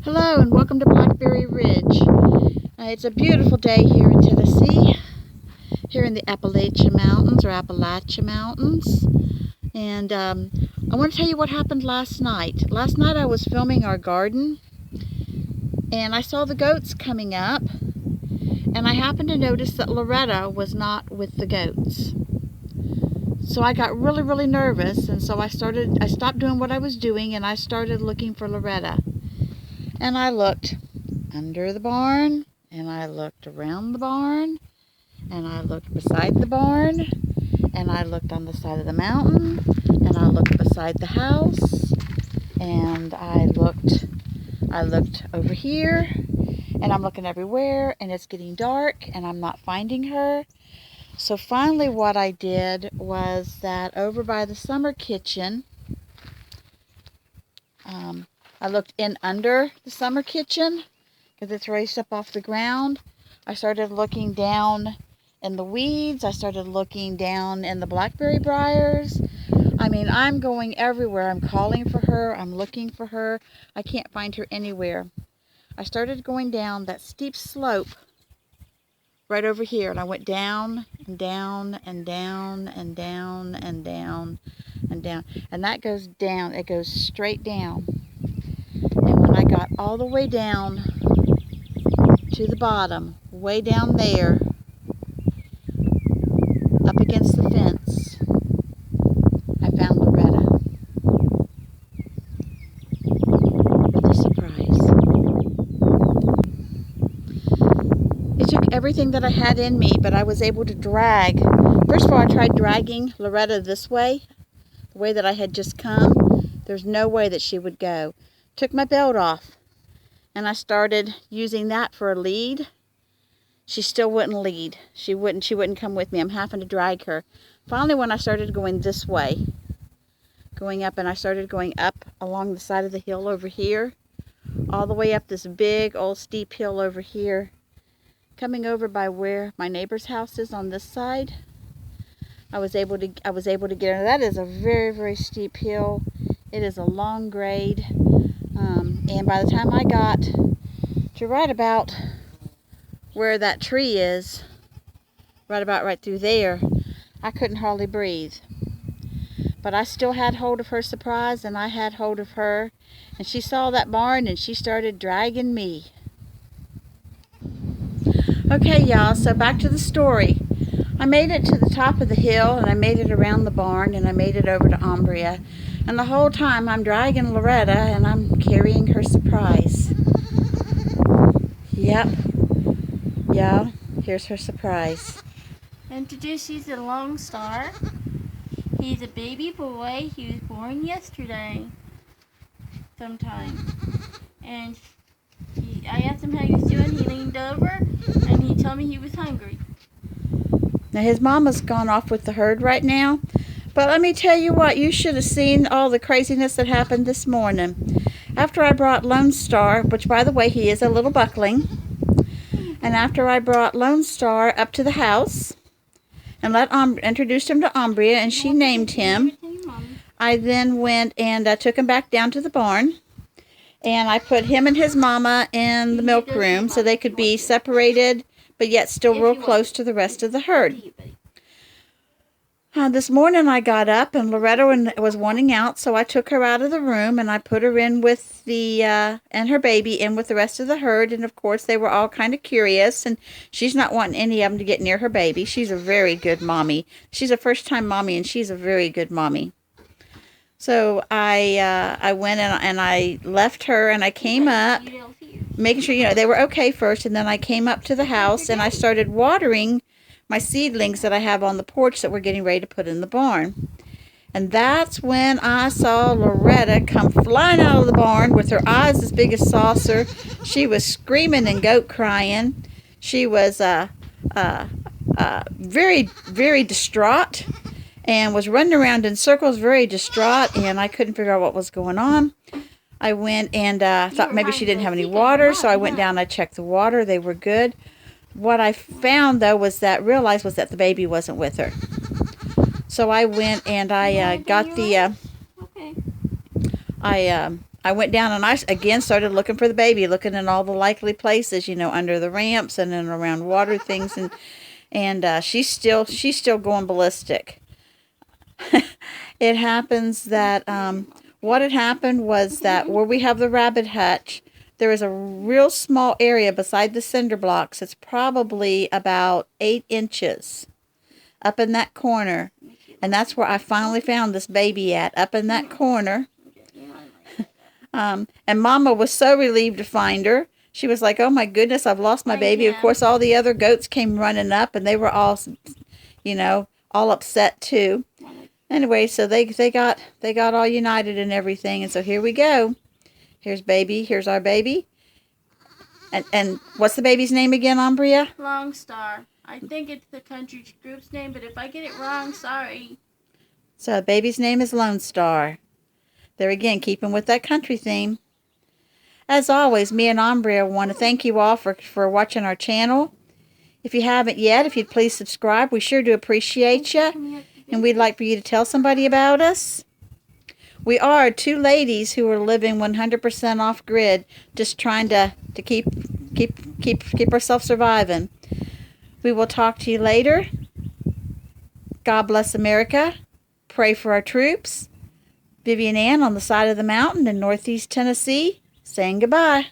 Hello and welcome to Blackberry Ridge. It's a beautiful day here in Tennessee, here in the Appalachian Mountains. And I want to tell you what happened last night. Last night I was filming our garden and I saw the goats coming up, and I happened to notice that Loretta was not with the goats. So I got really nervous, and so I stopped doing what I was doing and I started looking for Loretta. And I looked under the barn, and I looked around the barn, and I looked beside the barn, and I looked on the side of the mountain, and I looked beside the house, and I looked over here, and I'm looking everywhere, and it's getting dark, and I'm not finding her. So finally what I did was that over by the summer kitchen, I looked in under the summer kitchen because it's raised up off the ground. I started looking down in the weeds. I started looking down in the blackberry briars. I mean, I'm going everywhere. I'm calling for her. I'm looking for her. I can't find her anywhere. I started going down that steep slope right over here, and I went down and down and down and down and down and down. And that goes down. It goes straight down. And when I got all the way down to the bottom, way down there, up against the fence, I found Loretta with a surprise. It took everything that I had in me, but I was able to drag. First of all, I tried dragging Loretta this way, the way that I had just come. There's no way that she would go. Took my belt off, and I started using that for a lead. She still wouldn't lead. She wouldn't come with me. I'm having to drag her. Finally, when I started going this way, going up, and I started going up along the side of the hill over here, all the way up this big old steep hill over here, coming over by where my neighbor's house is on this side, I was able to get her. That is a very steep hill. It is a long grade. And by the time I got to right about where that tree is, right through there, I couldn't hardly breathe. But I still had hold of her surprise, and I had hold of her, and she saw that barn and she started dragging me. Okay, y'all, so back to the story. I made it to the top of the hill, and I made it around the barn, and I made it over to Umbria. And the whole time I'm dragging Loretta, and I'm carrying her surprise. Yep. Y'all, here's her surprise. Introduce you to Lone Star. He's a baby boy. He was born yesterday sometime. And I asked him how he was doing. He leaned over and he told me he was hungry. Now his mama's gone off with the herd right now. But let me tell you what, you should have seen all the craziness that happened this morning. After I brought Lone Star, which by the way, he is a little buckling, and after I brought Lone Star up to the house and introduced him to Umbria, and she named him, I then went and took him back down to the barn, and I put him and his mama in the milk room so they could be separated but yet still real close to the rest of the herd. This morning I got up and Loretta was wanting out, so I took her out of the room and I put her in with and her baby in with the rest of the herd. And of course they were all kind of curious, and she's not wanting any of them to get near her baby. She's a very good mommy. She's a first-time mommy, and she's a very good mommy. So I went and I left her, and I came up, making sure they were okay first, and then I came up to the house and I started watering my seedlings that I have on the porch that we're getting ready to put in the barn. And that's when I saw Loretta come flying out of the barn with her eyes as big as saucer. She was screaming and goat crying. She was very distraught and was running around in circles, very distraught, and I couldn't figure out what was going on. I went and thought maybe she didn't have any water, so I went down and I checked the water. They were good. What I found, though, realized was that the baby wasn't with her. So I went and I got the, I I went down and I again started looking for the baby, looking in all the likely places, you know, under the ramps and then around water things, and she's still going ballistic. It happens that what had happened was that where we have the rabbit hutch, there is a real small area beside the cinder blocks. It's probably about 8 inches up in that corner, and that's where I finally found this baby at, up in that corner. And Mama was so relieved to find her. She was like, "Oh my goodness, I've lost my baby." Of course, all the other goats came running up, and they were all, you know, all upset too. Anyway, so they got all united and everything, and so here we go. Here's baby. Here's our baby. And what's the baby's name again, Umbria? Long Star. I think it's the country group's name, but if I get it wrong, sorry. So the baby's name is Lone Star. There again, keeping with that country theme. As always, me and Umbria want to thank you all for watching our channel. If you haven't yet, if you'd please subscribe, we sure do appreciate you. And we'd like for you to tell somebody about us. We are 2 ladies who are living 100% off grid, just trying to keep ourselves surviving. We will talk to you later. God bless America. Pray for our troops. Vivian Ann on the side of the mountain in Northeast Tennessee, saying goodbye.